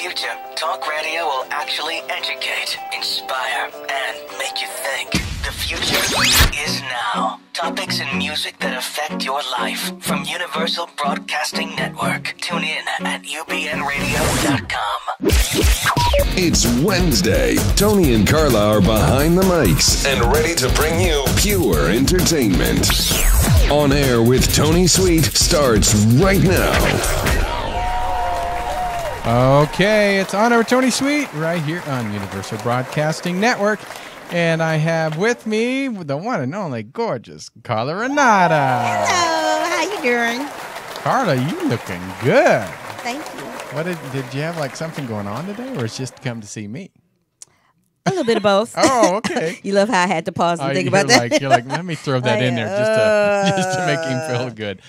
future, talk radio will actually educate, inspire, and make you think. The future is now. Topics and music that affect your life from Universal Broadcasting Network. Tune in at ubnradio.com. It's Wednesday. Tony and Carla are behind the mics and ready to bring you pure entertainment. On Air with Tony Sweet starts right now. Okay, it's On Air with Tony Sweet right here on Universal Broadcasting Network. And I have with me the one and only gorgeous Carla Renata. Hello, how you doing? Carla, you looking good. Thank you. What did you have like something going on today, or it's just to come to see me? A little bit of both. Oh, okay. You love how I had to pause and think about that. You're like, let me throw that in there just to make him feel good.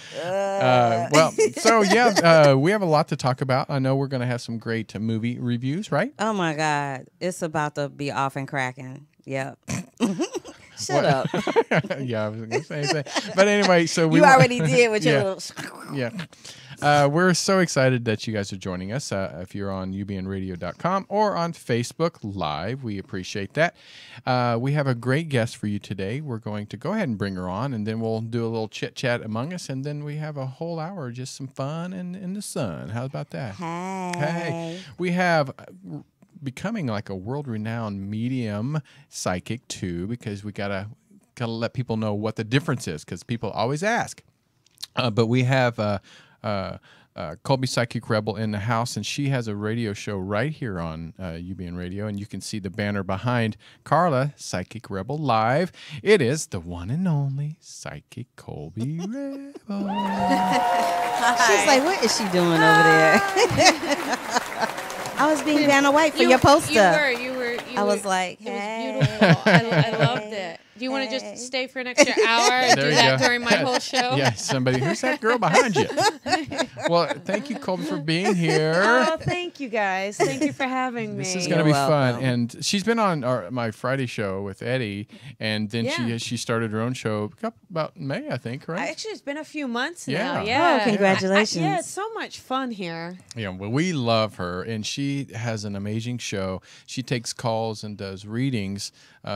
We have a lot to talk about. I know we're going to have some great movie reviews, right? Oh my God, it's about to be off and cracking. Yep. Shut up. Yeah, I was going to say anything. But anyway, so you already did with your little. Yeah. We're so excited that you guys are joining us. If you're on ubnradio.com or on Facebook Live, we appreciate that. We have a great guest for you today. We're going to go ahead and bring her on, and then we'll do a little chit-chat among us, and then we have a whole hour of just some fun in the sun. How about that? Hey. We have becoming like a world-renowned medium psychic, too, because we got to let people know what the difference is, because people always ask. But we have... Colby Psychic Rebel in the house, and she has a radio show right here on UBN Radio, and you can see the banner behind Carla, Psychic Rebel Live. It is the one and only Psychic Colby Rebel. She's like, what is she doing over there? I was being Vanna White for your poster. You were. I was like, It hey. was beautiful. I loved it. Do you want to just stay for an extra hour and do that during my whole show? Yeah, somebody, who's that girl behind you? Well, thank you, Colby, for being here. Oh, thank you, guys. Thank you for having me. This is going to be fun. And she's been on my Friday show with Eddie, and then she started her own show about May, I think, right? Actually, it's been a few months Yeah. now. Yeah. Oh, congratulations. Yeah, it's so much fun here. Yeah, well, we love her, and she has an amazing show. She takes calls and does readings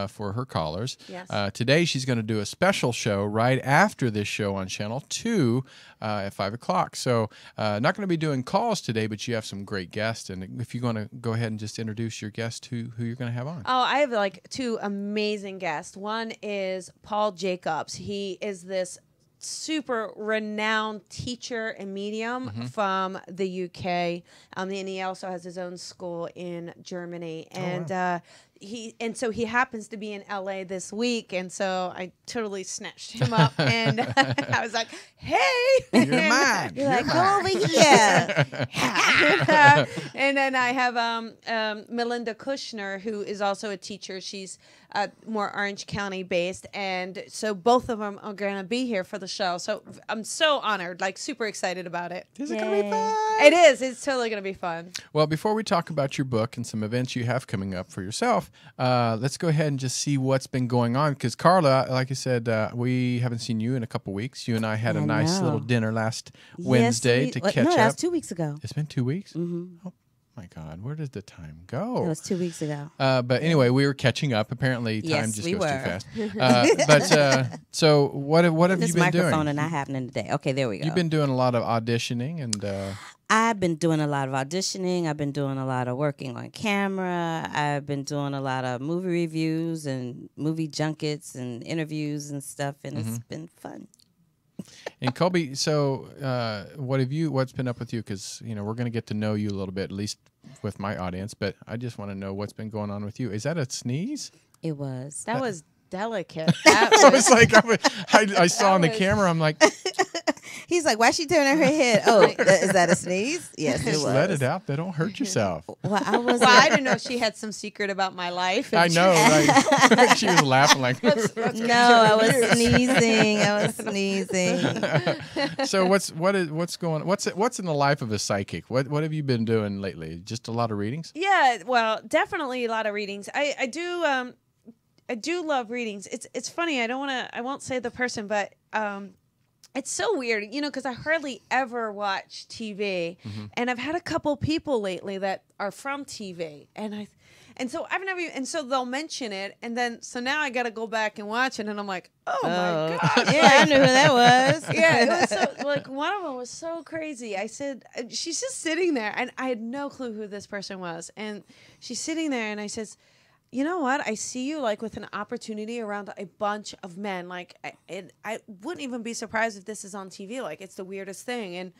for her callers. Yes. Today, she's going to do a special show right after this show on Channel 2 at 5 o'clock. So not going to be doing calls today, but you have some great guests. And if you're going to go ahead and just introduce your guest, who you're going to have on. Oh, I have like two amazing guests. One is Paul Jacobs. He is this super renowned teacher and medium from the UK. And he also has his own school in Germany. And so he happens to be in LA this week, and so I totally snatched him up, and I was like, "Hey, You're mine. You're like, go over here. and then I have Melinda Kushner, who is also a teacher. She's more Orange County based, and so both of them are going to be here for the show. So I'm so honored, like super excited about it. Is it going to be fun? It is. It's totally going to be fun. Well, before we talk about your book and some events you have coming up for yourself, let's go ahead and just see what's been going on. Because Carla, like I said, we haven't seen you in a couple weeks. You and I had a nice little dinner last Wednesday to catch up. No, that was 2 weeks ago. It's been 2 weeks? Mm-hmm. Oh, my God. Where did the time go? It was 2 weeks ago. But anyway, we were catching up. Apparently, time Yes, just we goes were. too fast. So what have you been This doing? microphone are not happening today. Okay, there we go. You've been doing a lot of auditioning and... I've been doing a lot of auditioning. I've been doing a lot of working on camera. I've been doing a lot of movie reviews and movie junkets and interviews and stuff, and it's been fun. And Colby, so what's been up with you? Because we're going to get to know you a little bit, at least with my audience. But I just want to know what's been going on with you. Is that a sneeze? It was. That was delicate. I was like, I saw on the camera. I'm like, He's like, why she turning her head? Oh, is that a sneeze? Yes, it just was. let it out. They don't hurt yourself. Well, I was. Well, I didn't know she had some secret about my life. I know, right? She was laughing like. No, I was sneezing. So what's going? What's in the life of a psychic? What have you been doing lately? Just a lot of readings? Yeah, well, definitely a lot of readings. I do love readings. It's funny. I won't say the person, but it's so weird, you know, because I hardly ever watch TV, and I've had a couple people lately that are from TV, and so I've never, and so they'll mention it, and then so now I got to go back and watch it, and I'm like, oh my god, Yeah, I knew who that was. yeah, it was so, like one of them was so crazy. I said, she's just sitting there, and I had no clue who this person was, and she's sitting there, and I says, you know what? I see you like with an opportunity around a bunch of men. Like, I wouldn't even be surprised if this is on TV. Like, it's the weirdest thing. And,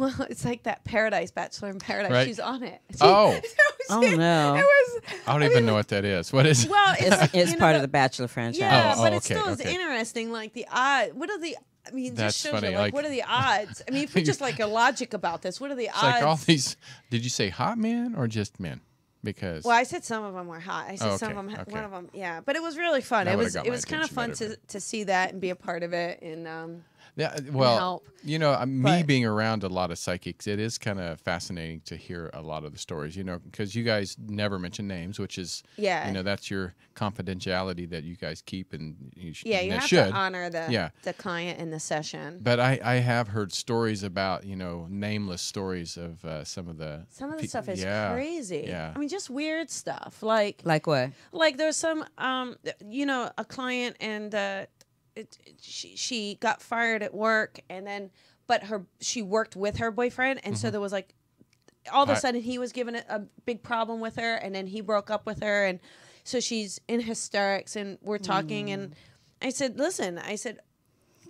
well, it's like that Paradise, Bachelor in Paradise. Right. She's on it. Oh. Oh, no. It was. I don't even know what that is. What is it? Well, It's you know, part of the Bachelor franchise. Yeah, Oh, but it okay, still is okay. interesting. Like the odds. What are the? I mean, That's just shows funny, you, like, like- what are the odds? I mean, if we just like a logic about this, what are the It's odds? like all these. Did you say hot men or just men? Because Well, I said some of them were hot. I said Oh, some okay, of them. Okay. One of them, yeah. But it was really fun. That It would've was. got It my was kind of attention fun better, to see that and be a part of it. And yeah, well, help. you know, me But- being around a lot of psychics, it is kind of fascinating to hear a lot of the stories. You know, because you guys never mention names, which is Yeah. you know, that's your confidentiality that you guys keep, and you yeah, and you that have should. to honor the Yeah. the client in the session. But I have heard stories about, you know, nameless stories of some of the Stuff is yeah, crazy. Yeah. I mean, just weird stuff. Like Like what? there's some you know, a client and she got fired at work, and then she worked with her boyfriend, and so there was like all of a sudden he was given a big problem with her, and then he broke up with her, and so she's in hysterics, and we're talking, and I said, listen, I said,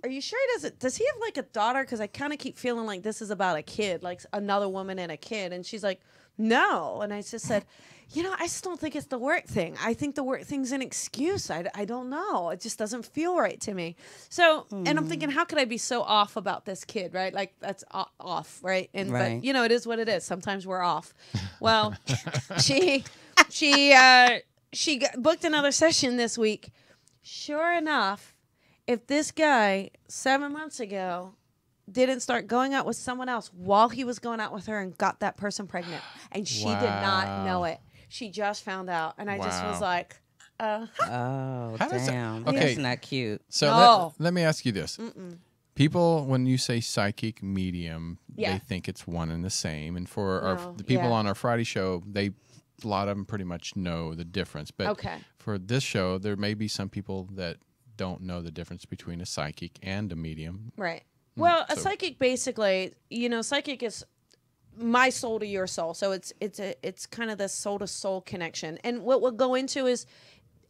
are you sure does he have like a daughter? Because I kind of keep feeling like this is about a kid, like another woman and a kid. And she's like, no. And I just said, you know, I just don't think it's the work thing. I think the work thing's an excuse. I don't know. It just doesn't feel right to me. So, and I'm thinking, how could I be so off about this kid, right? Like that's off, right? And Right. but you know, it is what it is. Sometimes we're off. Well, she booked another session this week. Sure enough, if this guy 7 months ago didn't start going out with someone else while he was going out with her and got that person pregnant, and she did not know it, she just found out, and I just was Wow. like, Oh, How does that- damn. okay. That's not cute. So No. let me ask you this. People, when you say psychic medium, Yeah. they think it's one and the same. And for No, the people yeah. on our Friday show, a lot of them pretty much know the difference. But Okay. for this show, there may be some people that don't know the difference between a psychic and a medium. right. Well, a so- psychic basically, you know, psychic is my soul to your soul, so it's kind of the soul to soul connection, and what we'll go into is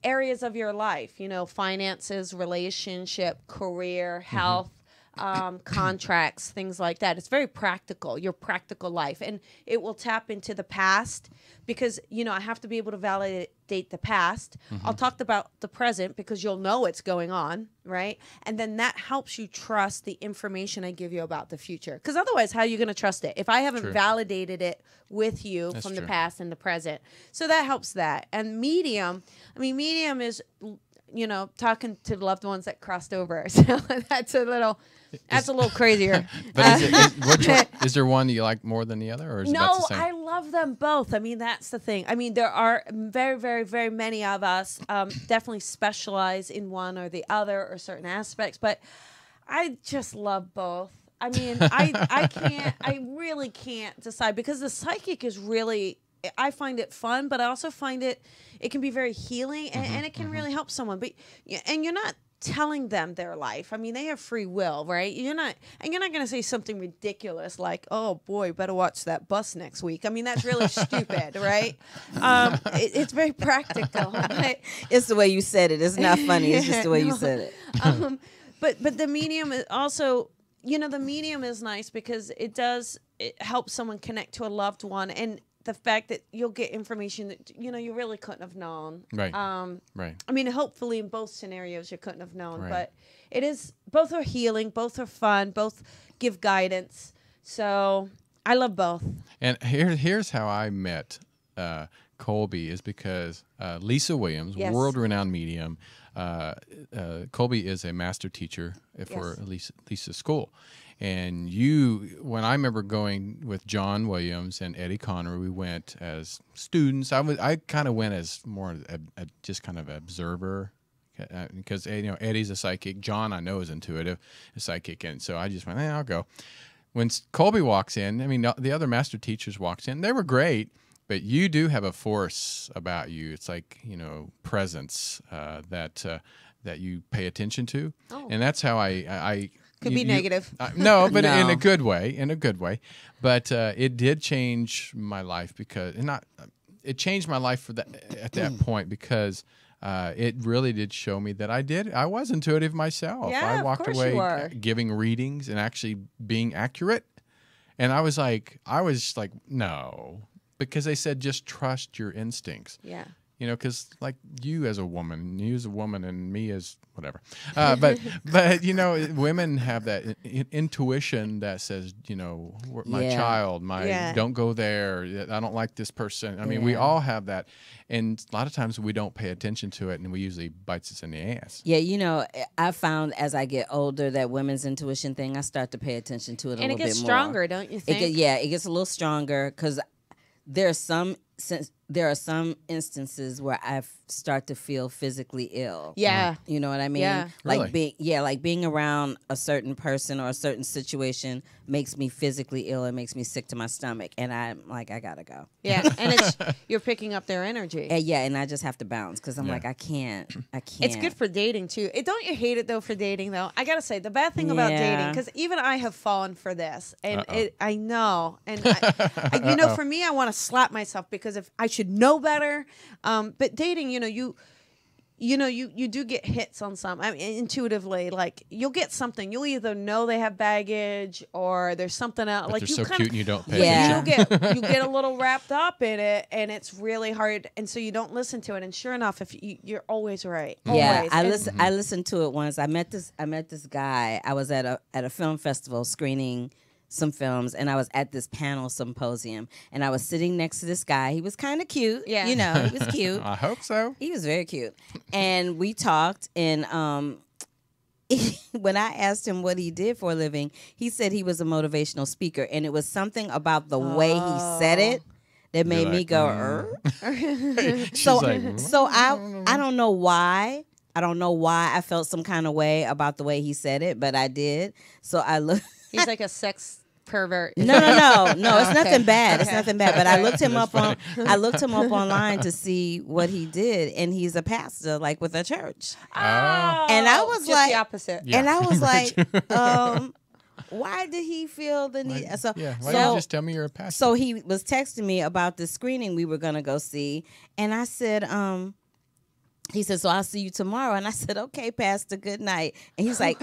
areas of your life, you know, finances, relationship, career, health, contracts, things like that. It's very practical, your practical life. And it will tap into the past because, you know, I have to be able to validate the past. I'll talk about the present because you'll know what's going on, right? And then that helps you trust the information I give you about the future. Because otherwise, how are you going to trust it if I haven't True. validated it with you That's from the true. past and the present? So that helps that. And medium, I mean, medium is, you know, talking to loved ones that crossed over. So that's a little crazier. But which one, is there one that you like more than the other, or is it about No, the same? I love them both. I mean, that's the thing. I mean, there are very, very, very many of us definitely specialize in one or the other or certain aspects, but I just love both. I mean, I really can't decide because the psychic is really, I find it fun, but I also find it can be very healing and it can really help someone. But and you're not telling them their life. I mean, they have free will, right? You're not going to say something ridiculous like, "Oh boy, better watch that bus next week." I mean, that's really stupid, right? It's very practical. But, It's the way you said it. It's not funny. It's just the way you said it. but the medium is also, you know, the medium is nice because it helps someone connect to a loved one, and the fact that you'll get information that, you know, you really couldn't have known. Right. I mean, hopefully in both scenarios you couldn't have known, Right. but it is, both are healing, both are fun, both give guidance. So I love both. And here's how I met Colby is because Lisa Williams, Yes. world-renowned medium. Colby is a master teacher for Lisa's school. And when I remember going with John Williams and Eddie Conner, we went as students. I kind of went as more just kind of observer because you know Eddie's a psychic. John, I know, is intuitive, a psychic, and so I just went, I'll go. When Colby walks in, I mean, the other master teachers walks in. They were great, but you do have a force about you. It's like, you know, presence that you pay attention to, and that's how I Could be negative. No, but No. in a good way. In a good way. But it did change my life because it changed my life at that point because it really did show me that I was intuitive myself. Yeah, I of walked course away you were. giving readings and actually being accurate. And I was like, no, because they said just trust your instincts. Yeah. You know, because like you as a woman and me as whatever. But you know, women have that intuition that says, you know, my Yeah. child, Yeah. don't go there. I don't like this person. I mean, we Yeah. all have that. And a lot of times we don't pay attention to it and we usually bites us in the ass. Yeah, you know, I found as I get older that women's intuition thing, I start to pay attention to it a And little it bit gets more. stronger, don't you think? It gets a little stronger because there are some instances where I start to feel physically ill. Yeah. You know what I mean? Yeah. Really? Like being around a certain person or a certain situation makes me physically ill. It makes me sick to my stomach, and I'm like, I gotta go. Yeah. And you're picking up their energy. And I just have to bounce because I'm Yeah. like, I can't. It's good for dating too. Don't you hate it though for dating though? I gotta say the bad thing about Yeah. dating, because even I have fallen for this, and Uh-oh. I know, and you know, for me, I want to slap myself because if I should know better. But dating, you do get hits on some. I mean, intuitively, like you'll get something. You'll either know they have baggage or there's something else. But Like they're you so kind cute of, and you don't pay Yeah. attention. you get a little wrapped up in it, and it's really hard, and so you don't listen to it. And sure enough, if you're always right. Yeah, Always. I listened to it once. I met this guy. I was at a film festival screening some films, and I was at this panel symposium, and I was sitting next to this guy. He was kind of cute. Yeah. You know, he was cute. I hope so. He was very cute. And we talked, and when I asked him what he did for a living, he said he was a motivational speaker, and it was something about the way he said it that made me like, go, She's So, like, so I don't know why. I don't know why I felt some kind of way about the way he said it, but I did. So I looked. He's like a sex pervert. No, it's Okay. nothing bad. It's Okay. nothing bad. But I looked him up online to see what he did, and he's a pastor, like with a church. Oh, And I was just like- the opposite. Yeah. And I was like, why did he feel the need? why So, didn't you so, just tell me you're a pastor? so he was texting me about the screening we were gonna go see, and I said, he said, so I'll see you tomorrow, and I said, okay, Pastor, good night. And he's like.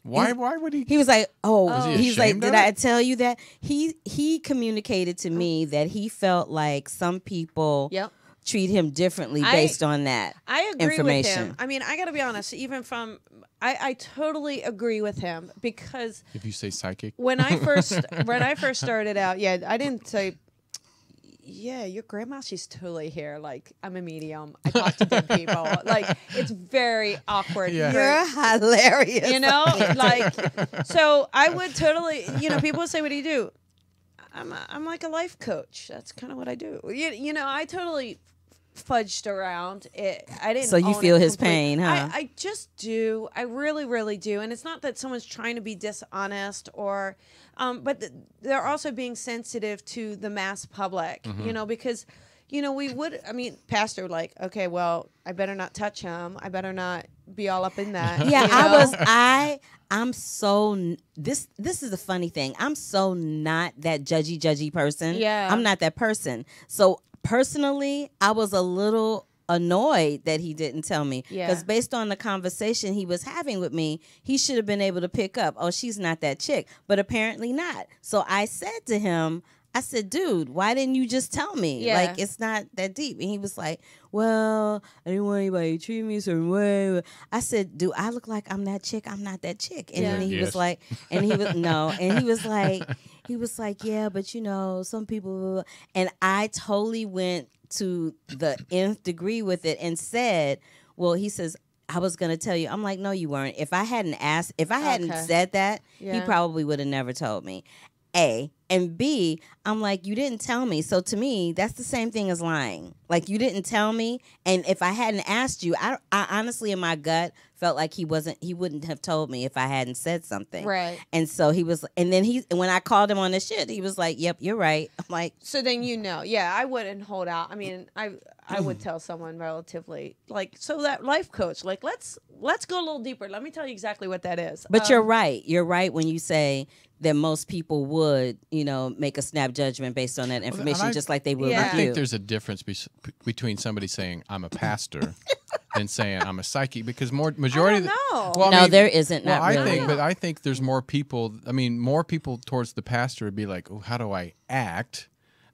why would he? He was like, he he's like, ashamed did of I it? tell you that? He communicated to me that he felt like some people Yep. treat him differently based on that. I agree with information. him. I mean, I got to be honest. Even from, I totally agree with him because If you say psychic, when I first started out, yeah, I didn't say. Yeah, your grandma, she's totally here. Like, I'm a medium. I talk to dead people. Like, it's very awkward. Yeah. You're hilarious. You know, like, so I would totally, people would say, what do you do? I'm like a life coach. That's kind of what I do. You know, I totally fudged around it. I didn't. So you own feel it his completely. pain, huh? I just do. I really, really do. And it's not that someone's trying to be dishonest or, but they're also being sensitive to the mass public. Because. We would, pastor, like, okay, well, I better not touch him. I better not be all up in that. Yeah, I'm so, this is the funny thing. I'm so not that judgy person. Yeah. I'm not that person. So personally, I was a little annoyed that he didn't tell me. Yeah. Because based on the conversation he was having with me, he should have been able to pick up, oh, she's not that chick. But apparently not. So I said to him, I said, dude, why didn't you just tell me? Yeah. Like, it's not that deep. And he was like, well, I didn't want anybody to treat me a certain way. I said, do I look like I'm that chick? I'm not that chick. And Yeah. then he Yes. was like, and he was, no. And he was like, yeah, but some people, and I totally went to the nth degree with it and said, well, he says, I was going to tell you. I'm like, no, you weren't. If I hadn't Okay. said that, he Yeah. probably would have never told me. A. And B, I'm like, you didn't tell me. So to me, that's the same thing as lying. Like, you didn't tell me. And if I hadn't asked you, I honestly, in my gut, felt like he wouldn't have told me if I hadn't said something. Right. And so he was, and then when I called him on the shit, he was like, yep, you're right. I'm like, So then yeah, I wouldn't hold out. I mean, I would tell someone relatively like, so that life coach, like, let's go a little deeper. Let me tell you exactly what that is. but you're right. You're right when you say that most people would, make a snap judgment based on that information, just like they would Yeah. with I you. think there's a difference between somebody saying I'm a pastor and saying I'm a psychic, because majority. I don't know. Well, I No, mean, there isn't. Well, Not really. I think there's more people. I mean, more people towards the pastor would be like, "Oh, how do I act?"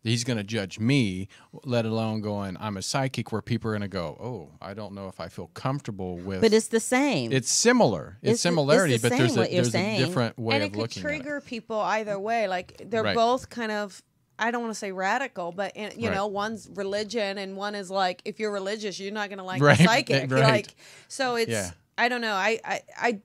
He's going to judge me, let alone going, I'm a psychic, where people are going to go, oh, I don't know if I feel comfortable with. But it's the same. It's similar. It's similarity, it's the but same what you're there's a saying. different way And of it could looking at trigger it. people either way. Like, they're Right. both kind of, I don't want to say radical, but Right. one's religion and one is like, if you're religious, you're not going to like Right. the psychic. Right. Like, so it's, Yeah. I don't know. I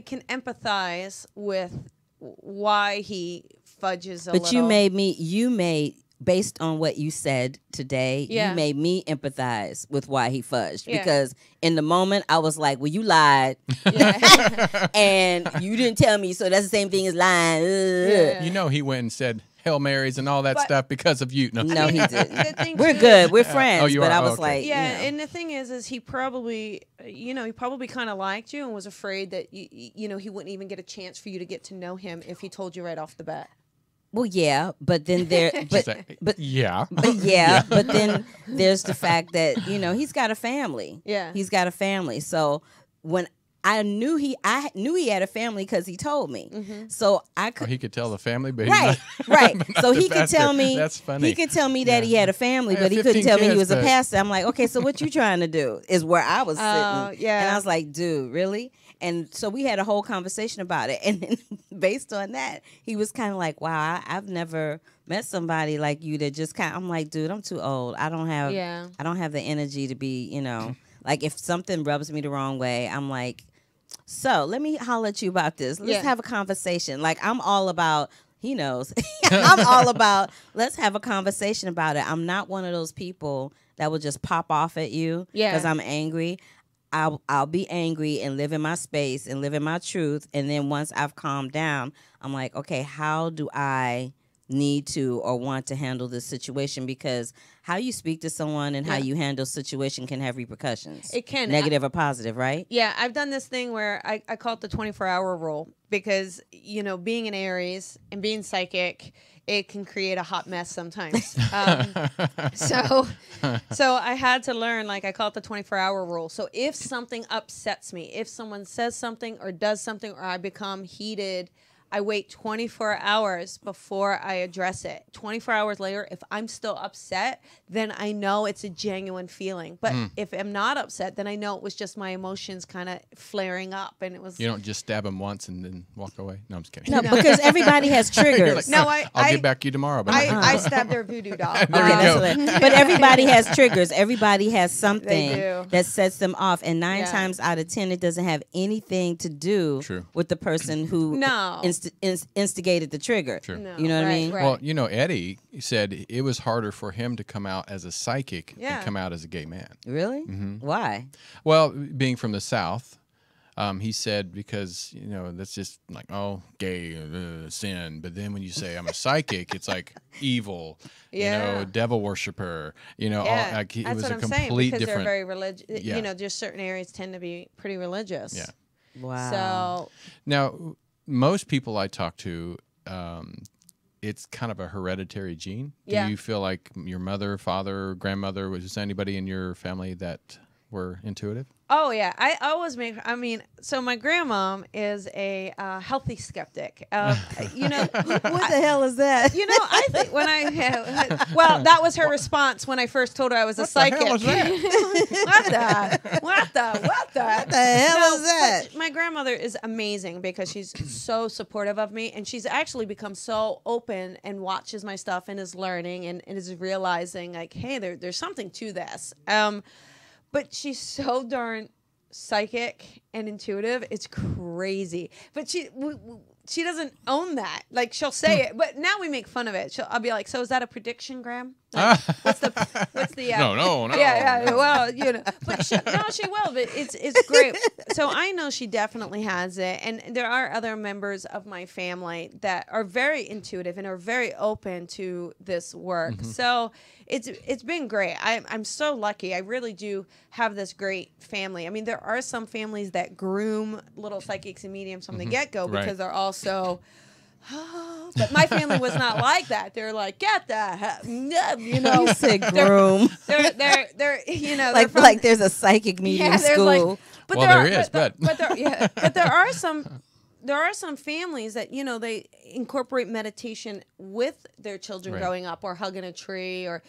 can empathize with why he fudges a But little. you made based on what you said today, Yeah. you made me empathize with why he fudged. Yeah. Because in the moment I was like, well, you lied Yeah. and you didn't tell me, so that's the same thing as lying. Ugh. Yeah. You know, he went and said Hail Marys and all that But- stuff because of you. No, he didn't. The thing We're too- good. We're friends. Oh, you but are? I Oh, was okay. like, Yeah, and the thing is he probably, he probably kind of liked you and was afraid that he wouldn't even get a chance for you to get to know him if he told you right off the bat. well, yeah, but then there, She's like, but yeah. but then there's the fact that he's got a family. Yeah. He's got a family. So when I knew he had a family because he told me. So I Or could. he could tell the family, but Right, he's not, right. but not So the he could pastor. tell me. That's funny. He could tell me that Yeah. he had a family, I but have he couldn't 15 tell me he kids, was a but- pastor. I'm like, okay, so what you trying to do? Is where I was sitting. Yeah. And I was like, dude, really? And so we had a whole conversation about it. And then based on that, he was kind of like, wow, I've never met somebody like you that just kind of, I'm like, dude, I'm too old. I don't have the energy to be, like if something rubs me the wrong way, I'm like, so let me holler at you about this. Let's Yeah. have a conversation. Like I'm all about, he knows, I'm all about, let's have a conversation about it. I'm not one of those people that will just pop off at you Yeah. because I'm angry. I'll be angry and live in my space and live in my truth. And then once I've calmed down, I'm like, okay, how do I need to or want to handle this situation? Because how you speak to someone and how Yeah. you handle situation can have repercussions. It can. Negative or positive, right? Yeah, I've done this thing where I call it the 24-hour rule because, being an Aries and being psychic, it can create a hot mess sometimes. So I had to learn, like I call it the 24-hour rule. So if something upsets me, if someone says something or does something or I become heated, I wait 24 hours before I address it. 24 hours later, if I'm still upset, then I know it's a genuine feeling. But if I'm not upset, then I know it was just my emotions kind of flaring up, and it was. You don't just stab him once and then walk away. No, I'm just kidding. No, because everybody has You're triggers. like, No, I'll get back to you tomorrow. But I stabbed their voodoo doll. There Okay, you that's go. what I- but everybody has triggers. Everybody has something do. that sets them off, and 9 Yeah. times out of 10, it doesn't have anything to do True. with the person who No. instigated the trigger. True. No, You know what I right, mean? right. Well, Eddie said it was harder for him to come out as a psychic Yeah. than come out as a gay man. Really? Mm-hmm. Why? Well, being from the South, he said because, that's just like, oh, gay, sin. But then when you say I'm a psychic, it's like evil, Yeah. devil worshiper, Yeah, all, like, it that's was what a I'm complete saying because different. they're very religious. Yeah. Just certain areas tend to be pretty religious. Yeah. Wow. So Now, most people I talk to, it's kind of a hereditary gene. Yeah. Do you feel like your mother, father, grandmother, was anybody in your family that were intuitive? Oh yeah, I always make. I mean, so my grandmom is a healthy skeptic. what the hell is that? I think when well, that was her response when I first told her I was a What the psychic. hell is that? What the hell is that? but my grandmother is amazing because she's so supportive of me, and she's actually become so open and watches my stuff and is learning and is realizing like, hey, there's something to this. But she's so darn psychic and intuitive. It's crazy. But she doesn't own that. Like she'll say it, but now we make fun of it. I'll be like, "So is that a prediction, Graham? Like, what's the No. yeah. Well, but she will. But it's great. So I know she definitely has it, and there are other members of my family that are very intuitive and are very open to this work. So it's been great. I'm so lucky. I really do have this great family. I mean, there are some families that groom little psychics and mediums from the get-go because they're also, but my family was not like that. They're like, get the heck, You said groom. They're like there's a psychic medium school. But Well, there is, but there are some families that they incorporate meditation with their children growing up, or hugging a tree, or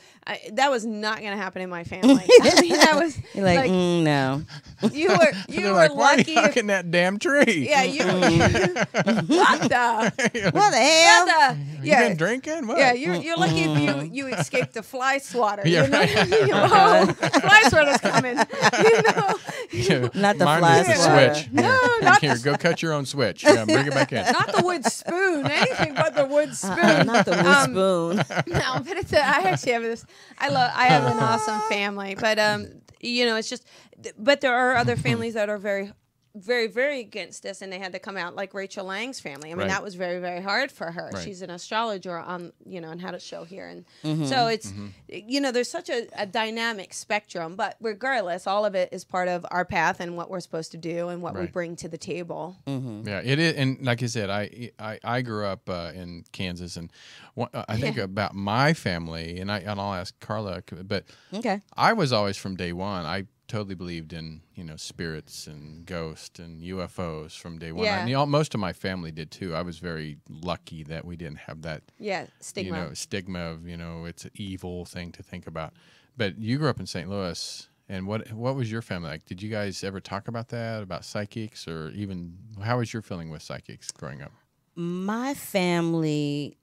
that was not going to happen in my family. I mean, that was You're like, no. You were They're like, why are lucky. you hugging that damn tree? Yeah, what the? What the hell? What the? You been drinking? What? Yeah, you're lucky if you escaped the fly swatter. Yeah, Oh, fly swatter's coming. Not the Mine fly is the swatter. switch. No, not Here, go cut your own switch. Yeah, bring it back in. not the wood spoon. Anything but the wood spoon. Not the wood spoon. No, but I actually have this. I have an awesome family, but it's just. But there are other families that are very, very, very against this, and they had to come out, like Rachel Lang's family. I mean, that was very, very hard for her. Right. She's an astrologer on, and had a show here, and so it's, there's such a dynamic spectrum. But regardless, all of it is part of our path and what we're supposed to do and what we bring to the table. Yeah, it is, and like I said, I grew up in Kansas, and I think about my family, and I'll ask Carla, but Okay. I was always from day one. I totally believed in spirits and ghosts and UFOs from day one. Yeah. And most of my family did too. I was very lucky that we didn't have that Stigma. stigma of it's an evil thing to think about. But you grew up in St. Louis, and what was your family like? Did you guys ever talk about that, about psychics, or even how was your feeling with psychics growing up? My family,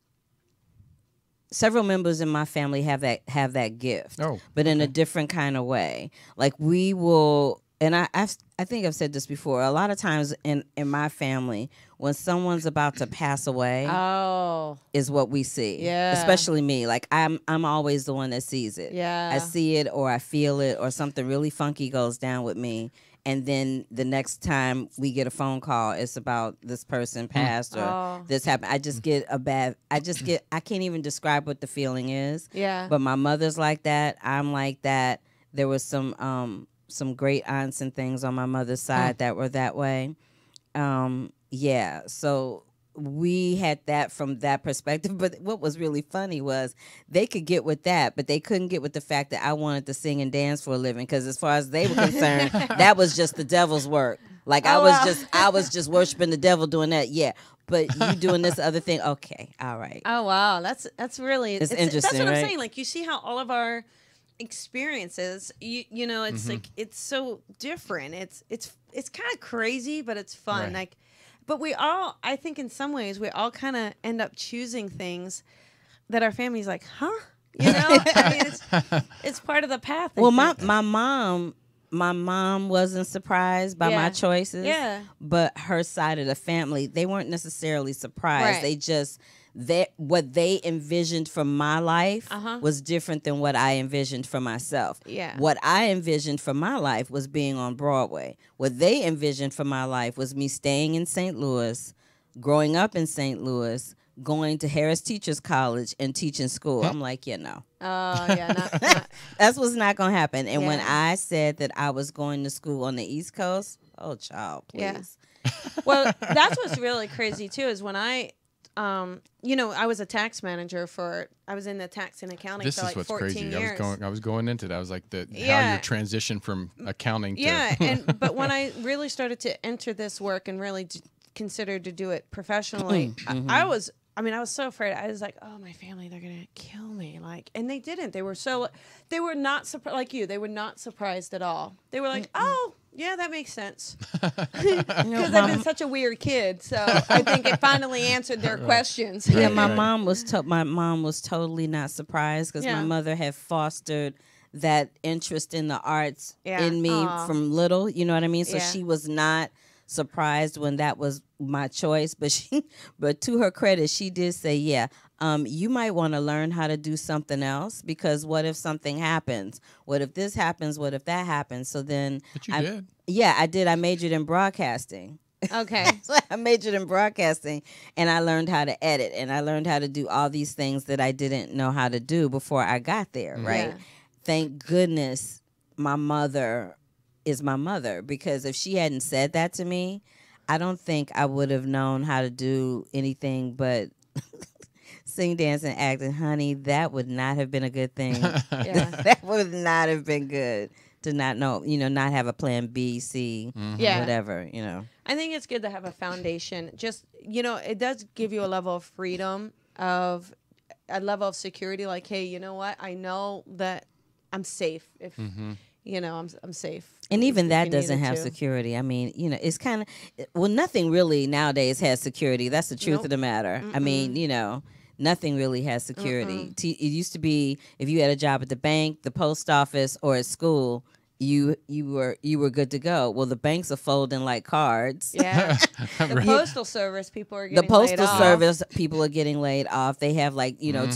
several members in my family have that gift, but in a different kind of way. Like we will, and I think I've said this before. A lot of times in my family, when someone's about to pass away, is what we see. Yeah. Especially me. Like I'm always the one that sees it. Yeah. I see it, or I feel it, or something really funky goes down with me. And then the next time we get a phone call, it's about this person passed or this happened. I can't even describe what the feeling is. Yeah. But my mother's like that. I'm like that. There was some great aunts and things on my mother's side that were that way. Yeah. So we had that from that perspective. But what was really funny was they could get with that, but they couldn't get with the fact that I wanted to sing and dance for a living, because as far as they were concerned, that was just the devil's work. Like I was just worshiping the devil doing that. Yeah. But you doing this other thing. Okay. All right. Oh, wow. That's really, it's interesting. That's what right? I'm saying. Like you see how all of our experiences, it's like, it's so different. It's kind of crazy, but it's fun. Right. Like, but we all, I think in some ways, we all kind of end up choosing things that our family's like, huh? I mean, it's part of the path. Well, my mom wasn't surprised by my choices. Yeah. But her side of the family, they weren't necessarily surprised. Right. They just what they envisioned from my life was different than what I envisioned for myself. Yeah. What I envisioned for my life was being on Broadway. What they envisioned for my life was me staying in St. Louis, growing up in St. Louis, going to Harris Teachers College and teaching school. I'm like, no. Oh, yeah. Not. That's what's not going to happen. And when Yeah. I said that I was going to school on the East Coast, oh, child, please. Yeah. Well, that's what's really crazy, too, is when I was a tax manager I was in the tax and accounting This for is like what's 14 crazy. years. I was going into that. I was like how Yeah. your transition from accounting to Yeah, but when I really started to enter this work and really considered to do it professionally, I was so afraid. I was like, oh, my family, they're going to kill me. Like, and they didn't. They were not surprised, like you. They were not surprised at all. They were like, oh, yeah, that makes sense. Because I've been such a weird kid. So I think it finally answered their questions. Yeah, my Right. mom was totally not surprised, because my mother had fostered that interest in the arts Yeah. in me Aw. from little. You know what I mean? So Yeah. she was not surprised when that was my choice. But to her credit, she did say, yeah, you might want to learn how to do something else, because what if something happens? What if this happens? What if that happens? So then But you did. Yeah, I did. I majored in broadcasting. Okay. So I majored in broadcasting, and I learned how to edit, and I learned how to do all these things that I didn't know how to do before I got there, right? Yeah. Thank goodness my mother is my mother, because if she hadn't said that to me, I don't think I would have known how to do anything but sing, dance, and act. And honey, that would not have been a good thing. Yeah. That would not have been good to not know, not have a plan B, C, Yeah. whatever, I think it's good to have a foundation. Just, it does give you a level of freedom, of a level of security. Like, hey, you know what? I know that I'm safe if, I'm safe. And even if that you doesn't needed have to. security. I mean, it's kind of, nothing really nowadays has security. That's the truth Nope. of the matter. I mean, nothing really has security. It used to be, if you had a job at the bank, the post office, or at school, you were good to go. Well, the banks are folding like cards. Yeah. The postal service, people are getting The postal laid off. service, people are getting laid off. They have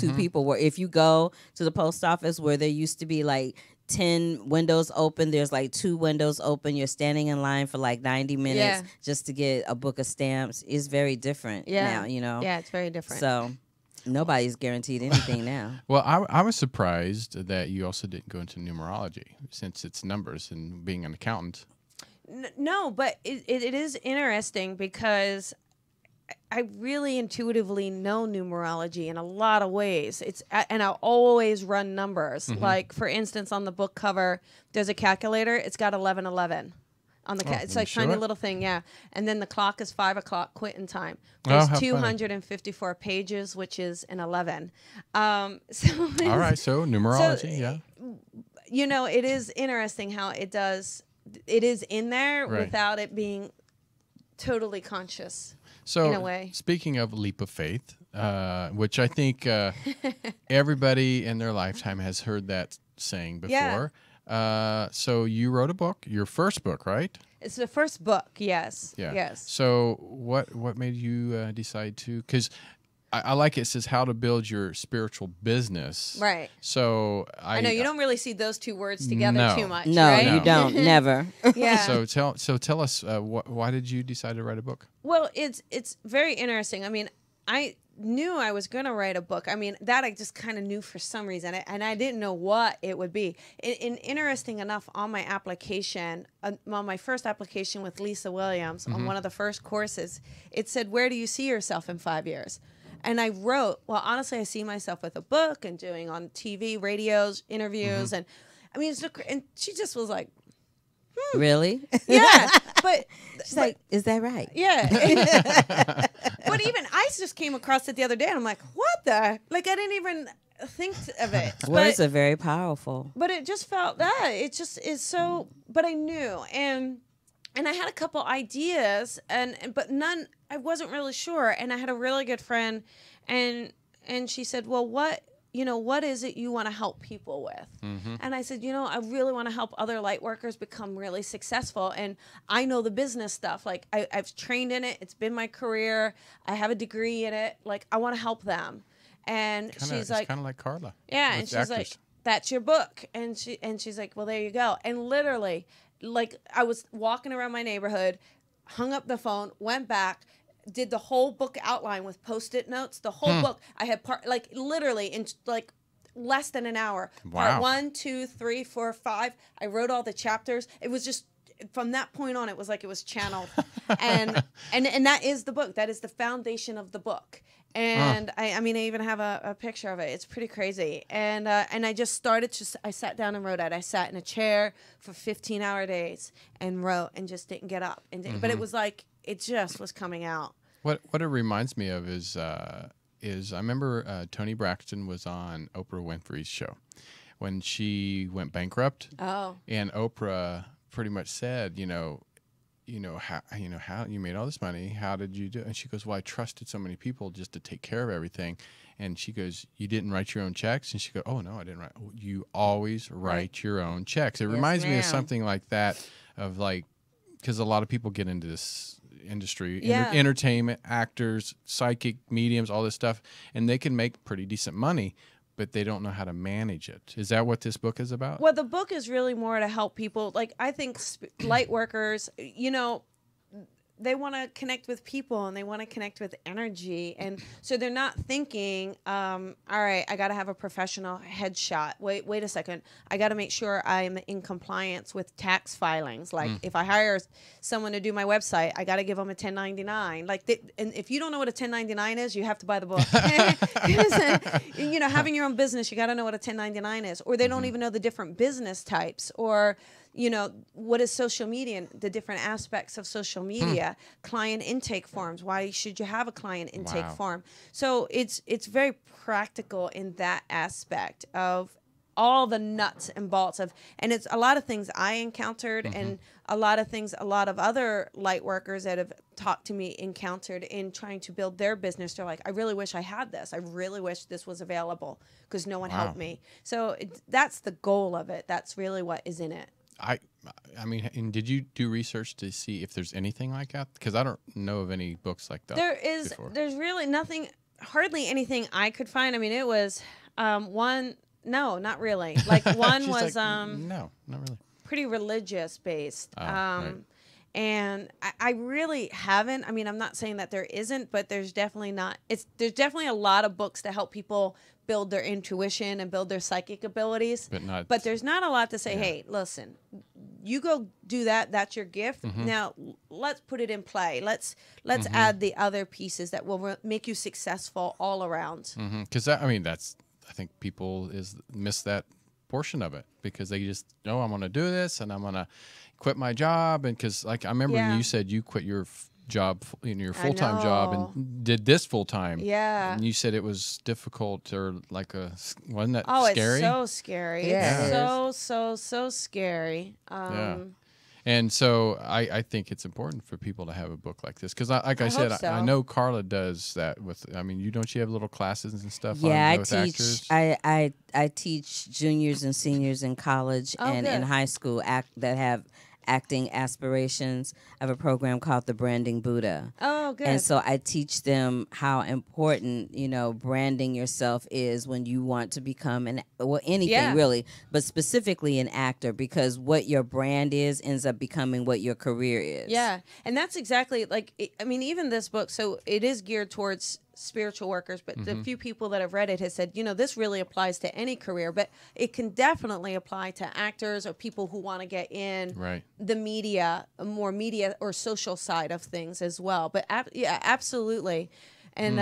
two people where if you go to the post office where there used to be like 10 windows open, there's like 2 windows open. You're standing in line for like 90 minutes just to get a book of stamps. It's very different now, Yeah, it's very different. So nobody's guaranteed anything now. Well, I was surprised that you also didn't go into numerology, since it's numbers and being an accountant. No, but it is interesting because I really intuitively know numerology in a lot of ways. And I always run numbers. Like, for instance, on the book cover, there's a calculator. It's got 1111 on the it's let me like show tiny it. little thing, yeah. And then the clock is 5 o'clock quitting time. Oh, There's how funny. 254 pages, which is an 11. So All right, so numerology, yeah. it is interesting how it is in there Right. without it being totally conscious. So, in a way. speaking of leap of faith, which I think everybody in their lifetime has heard that saying before. So you wrote a book, your first book, right? It's the first book, yes. Yeah. Yes. So what made you decide to? Because I like it says how to build your spiritual business. Right. So I know you don't really see those two words together No. too much, No, right? you don't. Never. Yeah. So tell us why did you decide to write a book? Well, it's very interesting. I mean, I knew I was going to write a book. I mean, that I just kind of knew for some reason, and I didn't know what it would be. And interesting enough, on my application, on my first application with Lisa Williams, on one of the first courses, it said, "Where do you see yourself in 5 years?" And I wrote, well, honestly, I see myself with a book and doing on TV, radios, interviews, and I mean, and she just was like, Really? yeah, but She's like, is that right? yeah. But even I just came across it the other day, and I'm like, what the? Like, I didn't even think of it. Words but, are very powerful. but it just felt that. It just is so, but I knew. And I had a couple ideas, but none, I wasn't really sure. And I had a really good friend, and she said, well, what is it you want to help people with? And I said, I really want to help other light workers become really successful. And I know the business stuff. Like, I've trained in it. It's been my career. I have a degree in it. Like, I want to help them. And she's like, kind of like Carla. yeah. with And she's actors. like, that's your book. And she's like, well, there you go. And literally, like, I was walking around my neighborhood, hung up the phone, went back, did the whole book outline with Post-it notes. The whole book. I had literally in like less than an hour. Wow. Part 1, 2, 3, 4, 5. I wrote all the chapters. It was just from that point on, it was like it was channeled, and that is the book. That is the foundation of the book. And I mean, I even have a picture of it. It's pretty crazy. And I just started. I sat down and wrote it. I sat in a chair for 15-hour days and wrote, and just didn't get up. But it was like it just was coming out. What it reminds me of is I remember Toni Braxton was on Oprah Winfrey's show when she went bankrupt. Oh. And Oprah pretty much said, how you made all this money. How did you do it? And she goes, well, I trusted so many people just to take care of everything. And she goes, you didn't write your own checks? And she goes, oh, no, I didn't write. You always write your own checks. It reminds me of ma'am. something like that, of like because a lot of people get into this industry, Yeah. entertainment, actors, psychic, mediums, all this stuff, and they can make pretty decent money, but they don't know how to manage it. Is that what this book is about? Well, the book is really more to help people. Like, I think light workers, you know, they want to connect with people and they want to connect with energy. And so they're not thinking, all right, I got to have a professional headshot. Wait a second. I got to make sure I'm in compliance with tax filings. Like if I hire someone to do my website, I got to give them a 1099. Like, and if you don't know what a 1099 is, you have to buy the book. You know, having your own business, you got to know what a 1099 is. Or they don't even know the different business types, or you know, what is social media and the different aspects of social media, client intake forms. Why should you have a client intake form? So it's very practical in that aspect of all the nuts and bolts of, and it's a lot of things I encountered and a lot of things a lot of other light workers that have talked to me encountered in trying to build their business. They're like, I really wish I had this. I really wish this was available because no one helped me. So that's the goal of it. That's really what is in it. I mean, and did you do research to see if there's anything like that? Because I don't know of any books like that. There's really nothing, hardly anything I could find. I mean, it was one, no, not really. Like one was no, not really. pretty religious based. Right. And I really haven't. I mean, I'm not saying that there isn't, but there's definitely not. There's definitely a lot of books to help people build their intuition and build their psychic abilities. But there's not a lot to say, hey, listen, you go do that. That's your gift. Now let's put it in play. Let's add the other pieces that will make you successful all around. Because I mean, I think people miss that portion of it because they just, oh, I'm going to do this and I'm going to quit my job. And because like I remember you said you quit your job in your full-time job and did this full-time. Yeah. And you said it was difficult or like wasn't that scary? It's so scary. Yeah. It's so scary. Yeah. And so I think it's important for people to have a book like this because, like I said, so. I know Carla does that with. I mean, don't you have little classes and stuff? Yeah, I with teach. Actors? I teach juniors and seniors in college and in high school that have acting aspirations. I have a program called the Branding Buddha. Oh, good. And so I teach them how important, branding yourself is when you want to become anything really, but specifically an actor, because what your brand is ends up becoming what your career is. Yeah. And that's exactly even this book, so it is geared towards spiritual workers, but the few people that have read it has said, this really applies to any career, but it can definitely apply to actors or people who want to get in the media, more media or social side of things as well. But yeah, absolutely. And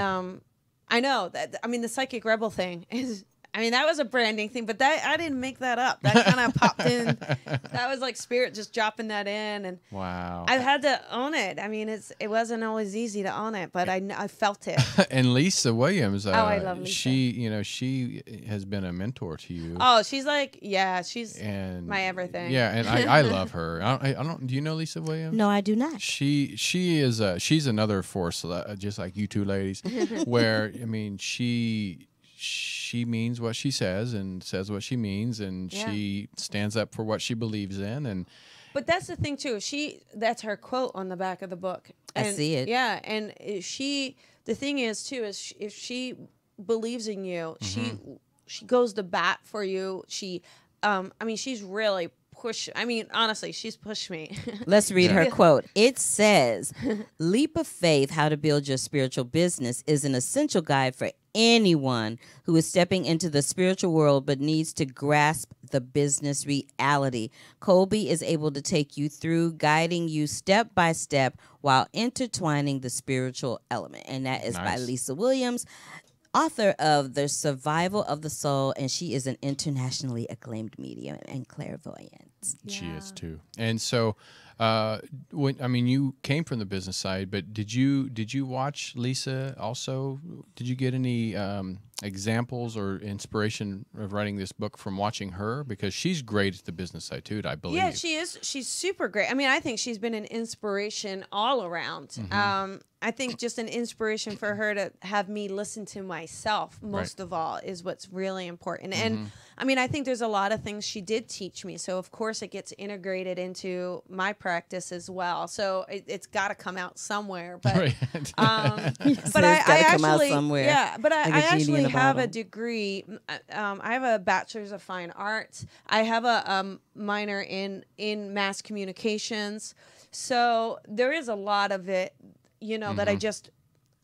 I know that, the Psychic Rebel thing is, that was a branding thing, but I didn't make that up. That kind of popped in. That was like spirit just dropping that in, and wow, I've had to own it. It wasn't always easy to own it, but I felt it. And Lisa Williams, I love Lisa. She has been a mentor to you. Oh, she's she's my everything. Yeah, and I love her. I don't. Do you know Lisa Williams? No, I do not. She is she's another force, just like you two ladies. Where she means what she says and says what she means, and she stands up for what she believes in. But that's the thing too. That's her quote on the back of the book. And I see it. Yeah, and the thing is too, is if she believes in you, she goes to bat for you. She's really honestly, she's pushed me. Let's read her quote. It says, "Leap of Faith, How to Build Your Spiritual Business is an essential guide for anyone who is stepping into the spiritual world but needs to grasp the business reality. Colby is able to take you through, guiding you step by step while intertwining the spiritual element." And that is by Lisa Williams, author of The Survival of the Soul, and she is an internationally acclaimed medium and clairvoyant. She is too. And so, you came from the business side, but did you watch Lisa also? Did you get any examples or inspiration of writing this book from watching her? Because she's great at the business side too, I believe. Yeah, she is. She's super great. I mean, I think she's been an inspiration all around. Mm-hmm. I think just an inspiration for her to have me listen to myself most Right. of all is what's really important. Mm-hmm. And I mean, I think there's a lot of things she did teach me. So of course it gets integrated into my practice as well. So it's got to come out somewhere. But Right. but It's I gotta come out actually, somewhere, yeah, but I like a genie in actually a have a bottle. degree. I have a bachelor's of fine arts. I have a minor in mass communications. So there is a lot of it, you know, that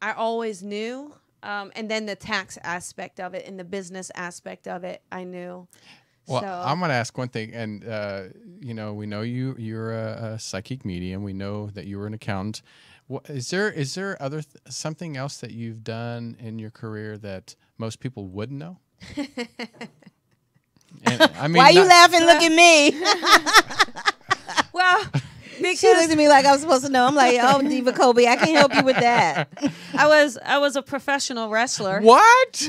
I always knew. And then the tax aspect of it and the business aspect of it, I knew. Well, So I'm going to ask one thing, and you know, we know you're a psychic medium. We know that you were an accountant. Is there something else that you've done in your career that most people wouldn't know? And, I mean, Why you not- laughing? Look at me. well, She looked because at me like I was supposed to know. I'm like, oh, Diva Kobe, I can help you with that. I was a professional wrestler. What?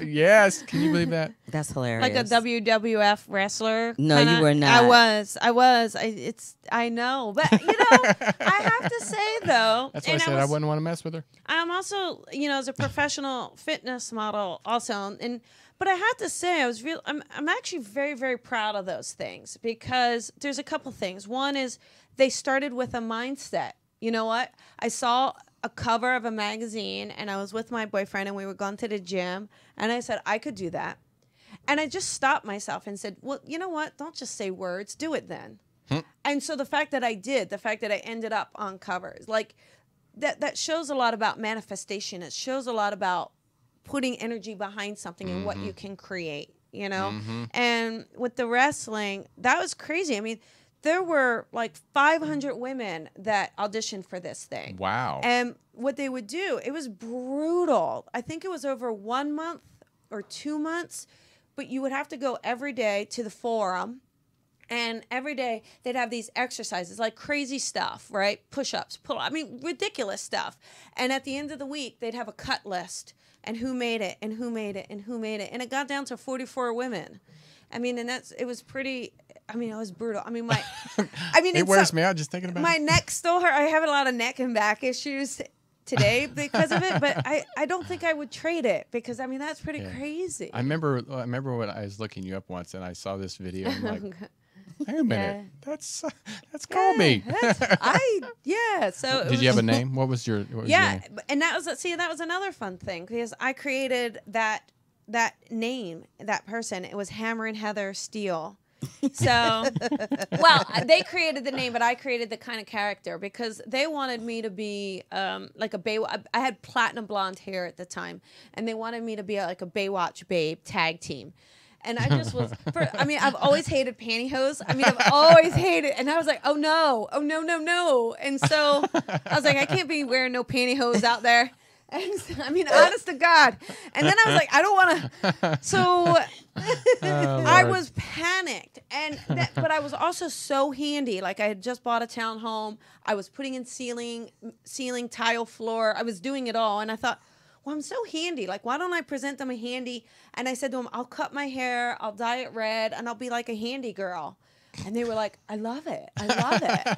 Yes. Can you believe that? That's hilarious. Like a WWF wrestler. No, you were not. I was. I know, but you know, I have to say though, That's why I and said I wouldn't want to mess with her. I'm also, you know, as a professional fitness model also, but I have to say I'm actually very, very proud of those things because there's a couple things. One is they started with a mindset. You know what? I saw a cover of a magazine and I was with my boyfriend and we were going to the gym and I said I could do that. And I just stopped myself and said, well, you know what? Don't just say words, do it then. And so the fact that I did, the fact that I ended up on covers, like that shows a lot about manifestation. It shows a lot about putting energy behind something and what you can create, you know? And with the wrestling, that was crazy. I mean, there were like 500 women that auditioned for this thing. Wow. And what they would do, it was brutal. I think it was over 1 month or 2 months, but you would have to go every day to the forum. And every day they'd have these exercises, like crazy stuff, right? Push-ups, I mean, ridiculous stuff. And at the end of the week, they'd have a cut list and who made it and who made it and who made it. And it got down to 44 women. I mean, and it was pretty, I mean, it was brutal. I mean, It wears me out just thinking about my it. neck still hurt. I have a lot of neck and back issues today because of it, but I don't think I would trade it because, I mean, that's pretty crazy. I remember when I was looking you up once and I saw this video. I'm like, hang a minute, that's Colby. So Did you have a name? What was your your name? and that was another fun thing because I created that name, that person. It was Hammer and Heather Steele. So, well, they created the name, but I created the kind of character because they wanted me to be like a Baywatch. I had platinum blonde hair at the time, and they wanted me to be like a Baywatch babe tag team. And I just was, I mean, I've always hated pantyhose. I mean, I've always hated, and I was like, oh no. And so I was like, I can't be wearing no pantyhose out there. And so, I mean, honest to God. And then I was like, I don't want to. So I was panicked. But I was also so handy. Like I had just bought a townhome. I was putting in ceiling, tile floor. I was doing it all. And I thought, well, I'm so handy. Like, why don't I present them a handy? And I said to them, I'll cut my hair, I'll dye it red, and I'll be like a handy girl. And they were like, I love it.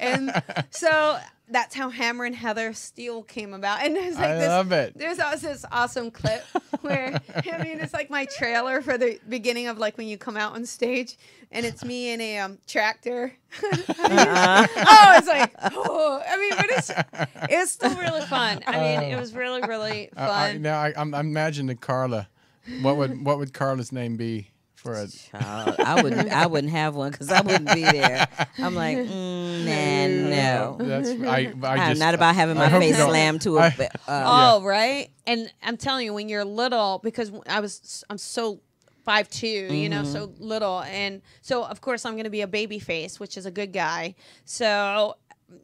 And so that's how Hammer and Heather Steele came about. And there's like love it. There's also this awesome clip where, I mean, it's like my trailer for the beginning of like when you come out on stage and it's me in a tractor. Oh, it's like, oh, I mean, but it's still really fun. I mean, it was really, really fun. I'm imagining Carla. What would Carla's name be for a? I wouldn't have one because I wouldn't be there. I'm like, no. That's I'm just not about having my I hope you face don't- slammed to I- a. Oh, right. And I'm telling you, when you're little, because I'm so 5'2", you know, so little, and so of course I'm gonna be a baby face, which is a good guy. So,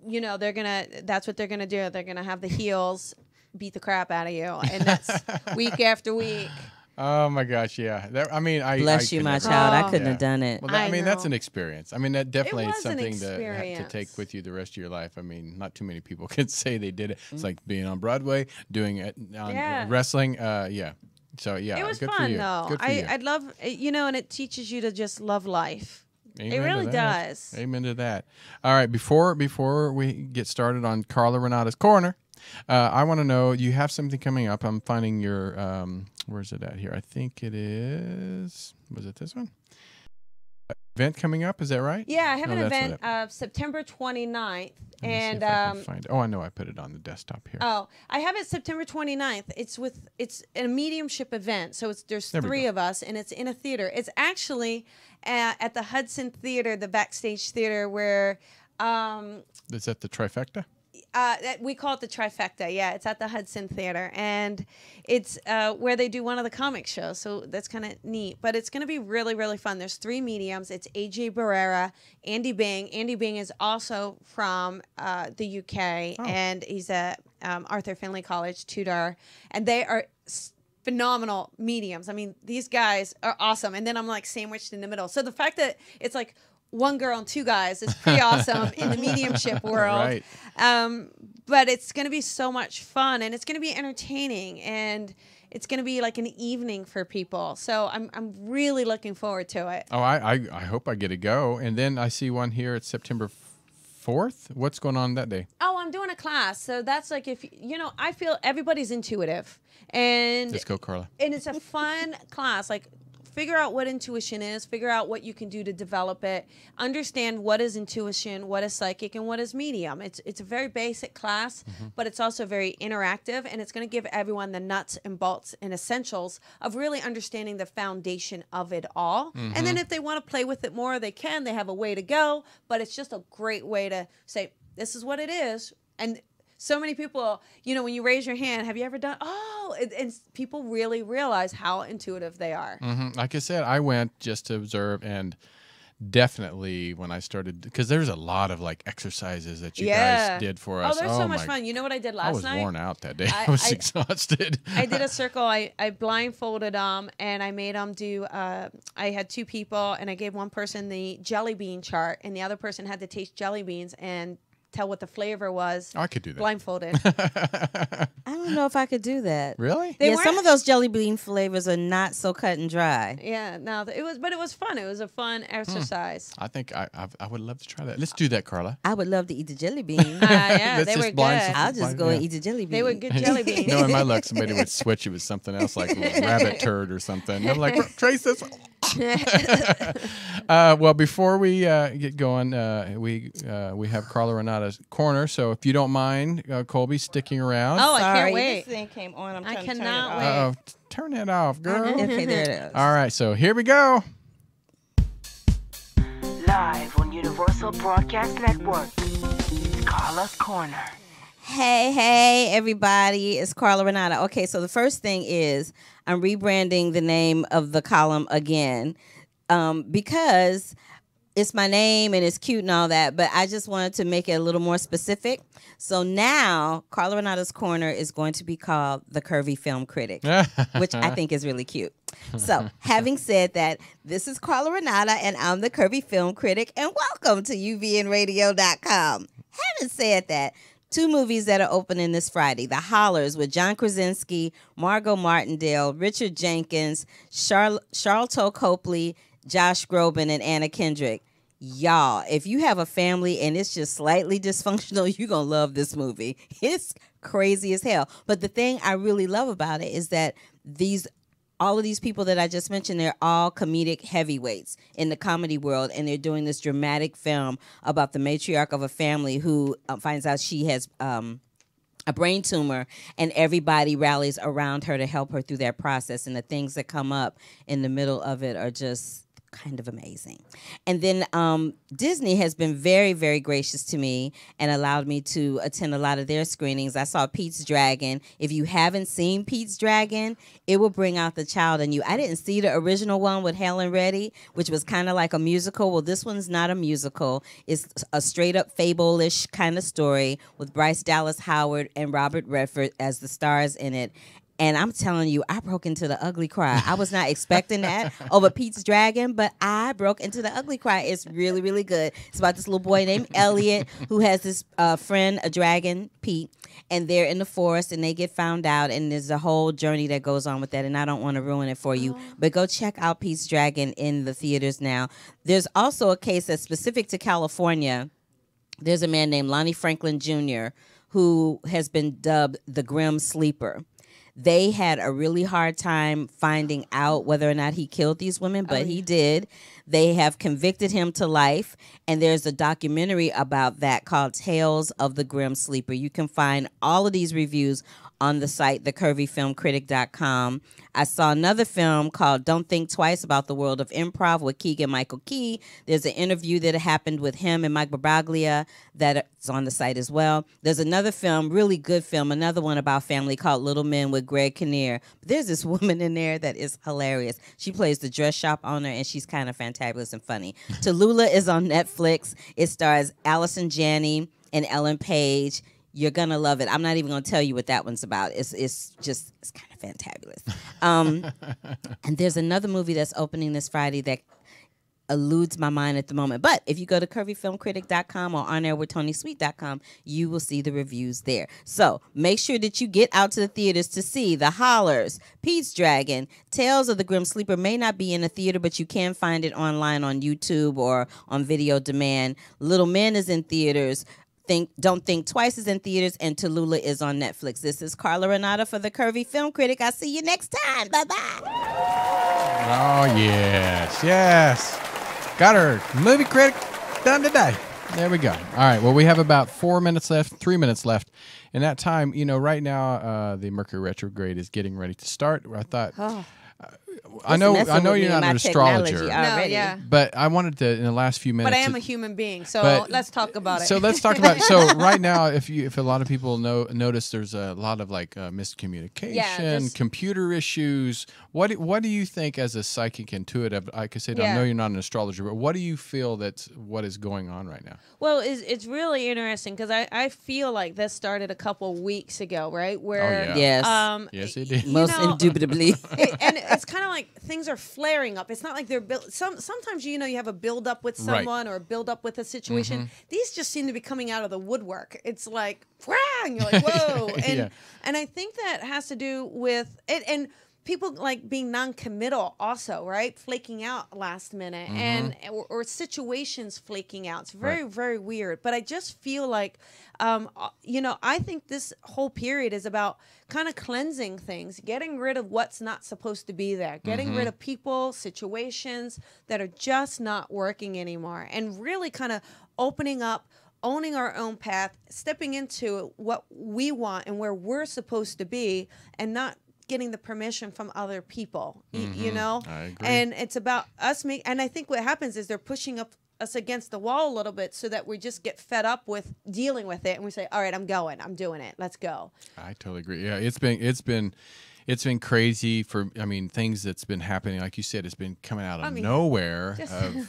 you know, that's what they're gonna do. They're gonna have the heels beat the crap out of you, and that's week after week. Oh my gosh, yeah. Bless I you, could my never- child. I Oh. couldn't Yeah. have done it. Well, I that's know. an experience. I mean, that definitely It is was an something to experience. take with you the rest of your life. I mean, not too many people can say they did it. It's like being on Broadway, doing it on Yeah. wrestling. Yeah. So yeah, It was good for fun you. though. Good for you. I'd love, and it teaches you to just love life. Amen It to really that. does. Amen to that. All right, before we get started on Carla Renata's Corner, I want to know, you have something coming up. I'm finding your, where's it at here? I think it is, was it this one? Event coming up, is that right? Yeah, I have Oh, an that's event what September 29th. Let me see And if I can find it. Oh, I know I put it on the desktop here. oh, I have it September 29th. It's a mediumship event. So there's There we three go. of us, and it's in a theater. It's actually at the Hudson Theater, the backstage theater where Is that the trifecta? we call it the trifecta. Yeah, it's at the Hudson Theater, and it's where they do one of the comic shows. So that's kind of neat. But it's going to be really, really fun. There's three mediums. It's AJ Barrera, Andy Bing. Andy Bing is also from the UK, and he's at Arthur Findlay College tutor, and they are phenomenal mediums. I mean, these guys are awesome. And then I'm like sandwiched in the middle. So the fact that it's like one girl and two guys is pretty awesome in the mediumship world. Right. But it's going to be so much fun, and it's going to be entertaining, and it's going to be like an evening for people. So I'm really looking forward to it. Oh, I hope I get to go. And then I see one here. It's September 4th. What's going on that day? Oh, I'm doing a class. So that's like, if I feel everybody's intuitive, and Let's go, Carla. and it's a fun class. Like, figure out what intuition is, figure out what you can do to develop it, understand what is intuition, what is psychic, and what is medium. It's a very basic class, but it's also very interactive, and it's going to give everyone the nuts and bolts and essentials of really understanding the foundation of it all. And then if they want to play with it more, they can. They have a way to go, but it's just a great way to say, this is what it is. And so many people, when you raise your hand, have you ever done, and people really realize how intuitive they are. Like I said, I went just to observe, and definitely when I started, because there's a lot of like exercises that you guys did for us. Oh, there's so much fun. You know what I did last night? I was worn out that day. I was exhausted. I did a circle. I blindfolded them, and I made them do, I had two people, and I gave one person the jelly bean chart, and the other person had to taste jelly beans and tell what the flavor was. I could do that. Blindfolded. I don't know if I could do that. Really? They Yeah, some weren't- of those jelly bean flavors are not so cut and dry. Yeah, no, it was fun. It was a fun exercise. I think I would love to try that. Let's do that, Carla. I would love to eat the jelly beans. Yeah, Let's they just were blind good. some- I'll just go Yeah. and eat the jelly beans. They were good jelly beans. No, in my luck, somebody would switch it with something else, like a rabbit turd or something. And I'm like, Trace this. Well, before we get going, we have Carla Renata's Corner. So if you don't mind, Colby, sticking around. Oh, I Sorry, can't wait. This thing came on. I'm I trying to turn it cannot off. wait. Uh-oh. Turn it off, girl. Okay, there it is. All right, so here we go. Live on Universal Broadcast Network. It's Carla's Corner. Hey, everybody. It's Carla Renata. Okay, so the first thing is I'm rebranding the name of the column again because it's my name and it's cute and all that, but I just wanted to make it a little more specific. So now Carla Renata's Corner is going to be called The Curvy Film Critic, which I think is really cute. So having said that, this is Carla Renata and I'm the Curvy Film Critic, and welcome to uvnradio.com. Having said that, 2 movies that are opening this Friday. The Hollers with John Krasinski, Margot Martindale, Richard Jenkins, Charlton Copley, Josh Groban, and Anna Kendrick. Y'all, if you have a family and it's just slightly dysfunctional, you're going to love this movie. It's crazy as hell. But the thing I really love about it is that all of these people that I just mentioned, they're all comedic heavyweights in the comedy world, and they're doing this dramatic film about the matriarch of a family who finds out she has a brain tumor, and everybody rallies around her to help her through that process, and the things that come up in the middle of it are just kind of amazing. And then Disney has been very, very gracious to me and allowed me to attend a lot of their screenings. I saw Pete's Dragon. If you haven't seen Pete's Dragon, it will bring out the child in you. I didn't see the original one with Helen Reddy, which was kind of like a musical. Well, this one's not a musical. It's a straight up fable-ish kind of story with Bryce Dallas Howard and Robert Redford as the stars in it. And I'm telling you, I broke into the ugly cry. I was not expecting that over Pete's Dragon, but I broke into the ugly cry. It's really, really good. It's about this little boy named Elliot who has this friend, a dragon, Pete, and they're in the forest and they get found out, and there's a whole journey that goes on with that, and I don't want to ruin it for you, but go check out Pete's Dragon in the theaters now. There's also a case that's specific to California. There's a man named Lonnie Franklin Jr. who has been dubbed the Grim Sleeper. They had a really hard time finding out whether or not he killed these women, but he did. They have convicted him to life, and there's a documentary about that called Tales of the Grim Sleeper. You can find all of these reviews on the site, thecurvyfilmcritic.com. I saw another film called Don't Think Twice about the world of improv with Keegan-Michael Key. There's an interview that happened with him and Mike Birbiglia that's on the site as well. There's another film, really good film, another one about family called Little Men with Greg Kinnear. There's this woman in there that is hilarious. She plays the dress shop owner, and she's kind of fantabulous and funny. Tallulah is on Netflix. It stars Allison Janney and Ellen Page. You're gonna love it. I'm not even gonna tell you what that one's about. It's kind of fantabulous. And there's another movie that's opening this Friday that eludes my mind at the moment. But if you go to curvyfilmcritic.com or onairwithtonysweet.com, you will see the reviews there. So make sure that you get out to the theaters to see The Hollers, Pete's Dragon, Tales of the Grim Sleeper. May not be in a theater, but you can find it online on YouTube or on video demand. Little Men is in theaters. Don't Think Twice is in theaters, and Tallulah is on Netflix. This is Carla Renata for the Curvy Film Critic. I'll see you next time. Bye-bye. Oh, yes. Got her movie critic done today. There we go. All right. Well, we have about 3 minutes left. In that time, right now, the Mercury retrograde is getting ready to start. I thought... I know you're not an astrologer, but I wanted to, in the last few minutes. But I am a human being, so let's talk about it. So let's talk about it. So right now, if a lot of people notice, there's a lot of miscommunication, computer issues. What do you think as a psychic intuitive? Like I said, I know you're not an astrologer, but what do you feel what is going on right now? Well, it's really interesting because I feel like this started a couple weeks ago, right? Where yes, yes, it did. Most indubitably, and it's kind of like things are flaring up. It's not like they're built. Sometimes you have a build up with someone or a build up with a situation. Mm-hmm. These just seem to be coming out of the woodwork. It's like, and you're like, whoa, and I think that has to do with it and. People like being non-committal also, right? Flaking out last minute and or situations flaking out. It's very, very weird. But I just feel like, I think this whole period is about kind of cleansing things, getting rid of what's not supposed to be there, getting rid of people, situations that are just not working anymore, and really kind of opening up, owning our own path, stepping into what we want and where we're supposed to be, and not getting the permission from other people, I agree. And it's about us and I think what happens is they're pushing us against the wall a little bit so that we just get fed up with dealing with it, and we say, all right, I'm doing it, let's go. I totally agree. Yeah, it's been crazy things that's been happening. Like you said, it's been coming out of nowhere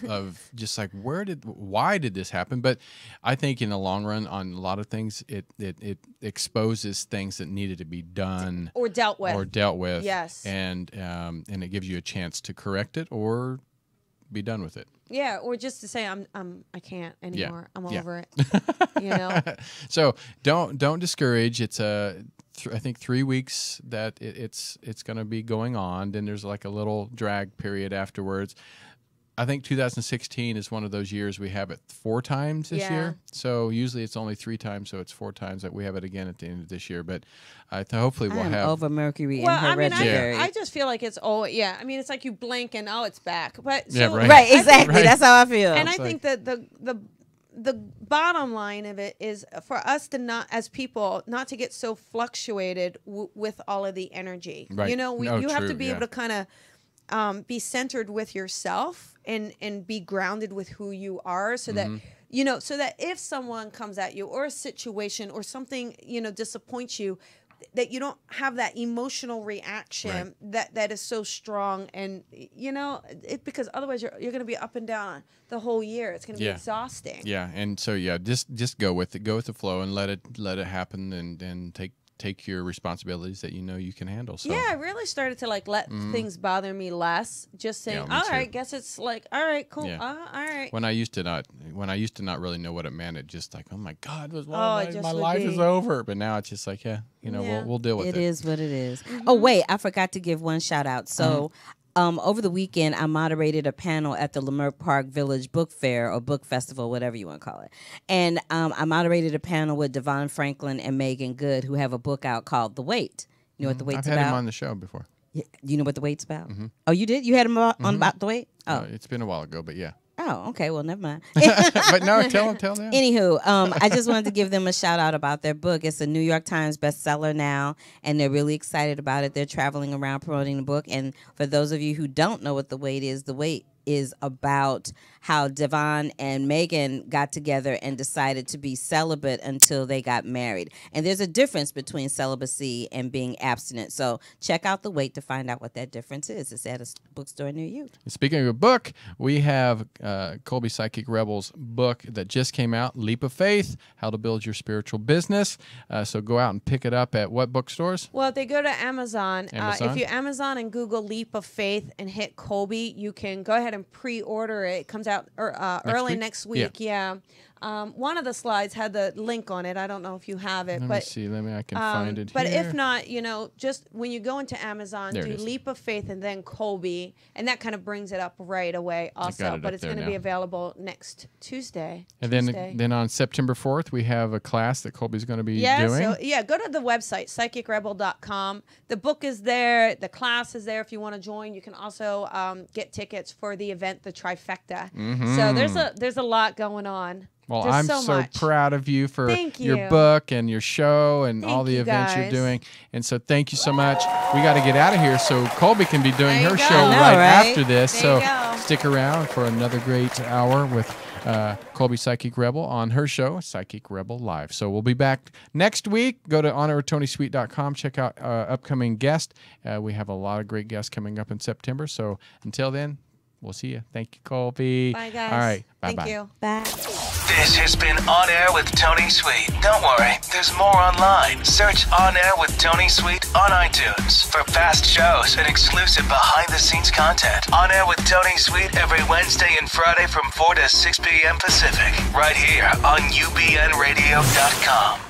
of just like, why did this happen? But I think in the long run on a lot of things, it exposes things that needed to be done or dealt with. Yes. And it gives you a chance to correct it or be done with it. Yeah, or just to say I can't anymore. I'm over it. So don't discourage. It's I think 3 weeks that it's going to be going on. Then there's like a little drag period afterwards. I think 2016 is one of those years we have it 4 times this year. So usually it's only 3 times, so it's 4 times that we have it again at the end of this year. But hopefully we'll have over Mercury in her retrograde. I just feel like it's it's like you blink and it's back. But right, exactly. That's how I feel. And I think that the bottom line of it is for us to not, as people, not to get so fluctuated with all of the energy. Right. You have to be able to kind of be centered with yourself and be grounded with who you are, so that so that if someone comes at you or a situation or something disappoints you, that you don't have that emotional reaction that is so strong, and because otherwise you're going to be up and down the whole year. It's going to be exhausting. Yeah, and so just go with it, go with the flow, and let it happen, and take your responsibilities that you know you can handle. So Yeah, I really started to like let things bother me less. Just saying, Yeah, me all too. right, guess it's like, all right, cool, Yeah. all right. when I used to not really know what it meant, it just like, oh my God, it just my would life be- is over. But now it's just like, yeah, Yeah. we'll deal with it. It is what it is. Oh wait, I forgot to give one shout out. So over the weekend I moderated a panel at the Leimert Park Village Book Fair or Book Festival, whatever you want to call it. And I moderated a panel with Devon Franklin and Megan Good, who have a book out called The Wait. You know what The Wait's I've had about? him on the show before. You know what The Wait's about? Oh, you did? You had him on about The Wait? Oh. It's been a while ago, but yeah. Oh, okay. Well, never mind. But no, tell them. Anywho, I just wanted to give them a shout out about their book. It's a New York Times bestseller now, and they're really excited about it. They're traveling around promoting the book. And for those of you who don't know what The Wait is about how Devon and Megan got together and decided to be celibate until they got married. And there's a difference between celibacy and being abstinent. So check out The Wait to find out what that difference is. It's at a bookstore near you. Speaking of a book, we have Colby Psychic Rebel's book that just came out, Leap of Faith, How to Build Your Spiritual Business. So go out and pick it up at what bookstores? Well, if they go to Amazon, Amazon? if you Amazon and Google Leap of Faith and hit Colby, you can go ahead and pre-order it. It comes out early week? next week. Yeah. One of the slides had the link on it. I don't know if you have it, Let but me see. I can find it but here. if not, just when you go into Amazon, There it do is. Leap of Faith and then Colby, and that kind of brings it up right away. Also, it but up it's there going to now. be available next Tuesday. And Tuesday. then on September 4th, we have a class that Colby's going to be Yeah, doing. so go to the website, psychicrebel.com. The book is there. The class is there if you want to join. You can also get tickets for the event, the Trifecta. So there's a lot going on. Well, There's I'm so so much. proud of you for Thank your you. book and your show and all Thank the you, events you're guys. doing. And so thank you so much. We got to get out of here so Colby can be doing There her you go. show I know, right right? after this. There So you go. stick around for another great hour with Colby Psychic Rebel on her show, Psychic Rebel Live. So we'll be back next week. Go to honorwithtonySweet.com. Check out upcoming guests. We have a lot of great guests coming up in September. So until then, we'll see you. Thank you, Colby. Bye, guys. All right. Bye-bye. Thank you. Bye. This has been On Air with Tony Sweet. Don't worry, there's more online. Search On Air with Tony Sweet on iTunes for past shows and exclusive behind-the-scenes content. On Air with Tony Sweet every Wednesday and Friday from 4 to 6 p.m. Pacific, right here on UBNradio.com.